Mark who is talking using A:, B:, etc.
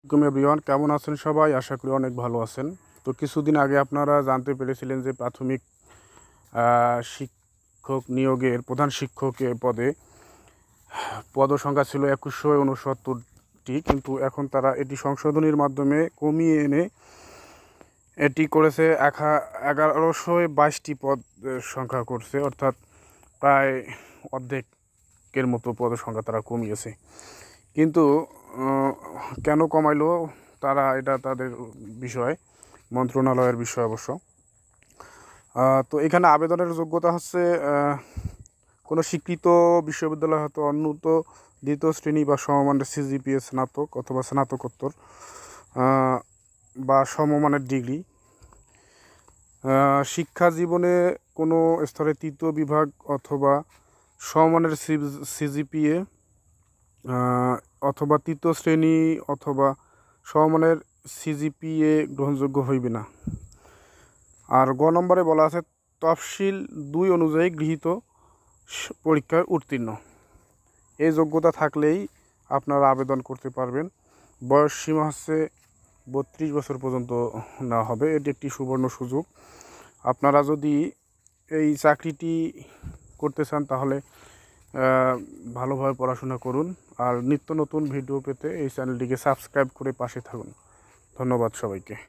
A: Everyone, কেমন আছেন সবাই? আশা করি অনেক ভালো আছেন। তো কিছুদিন আগে আপনারা জানতে পেরেছিলেন যে প্রাথমিক শিক্ষক নিয়োগের প্রধান শিক্ষকের পদসংখ্যা ছিল 2169টি, কিন্তু এখন তারা এটি সংশোধনীর মাধ্যমে কমিয়ে এনে এটি করেছে 1122টি পদ সংখ্যা করছে, অর্থাৎ প্রায় অর্ধেকের মতো পদের সংখ্যা তারা কমিয়েছে। কিন্তু কেন কমাইলো তারা, এটা তাদের বিষয়, মন্ত্রণালয়ের বিষয় অবশ্য। তো এখানে আবেদনের যোগ্যতা হচ্ছে কোনো স্বীকৃত বিশ্ববিদ্যালয়, হয়তো অন্যূত দ্বিতীয় শ্রেণী বা সমমানের সিজিপিএ স্নাতক অথবা স্নাতকোত্তর বা সমমানের ডিগ্রি, শিক্ষা জীবনে কোনো স্তরে তৃতীয় বিভাগ অথবা সমমানের সিজিপিএ অথবা তৃতীয় শ্রেণী অথবা সমমানের সিজিপিএ গ্রহণযোগ্য হইবে না। আর গ নম্বরে বলা আছে তফসিল 2 অনুযায়ী গৃহীত পরীক্ষায় উত্তীর্ণ। এই যোগ্যতা থাকলেই আপনারা আবেদন করতে পারবেন। বয়স সীমা হচ্ছে 32 বছর পর্যন্ত নেওয়া হবে। এটি একটি সুবর্ণ সুযোগ। আপনারা যদি এই চাকরিটি করতে চান তাহলে ভালোভাবে পড়াশোনা করুন, আর নিত্য নতুন ভিডিও পেতে এই চ্যানেলটিকে সাবস্ক্রাইব করে পাশে থাকুন। ধন্যবাদ সবাইকে।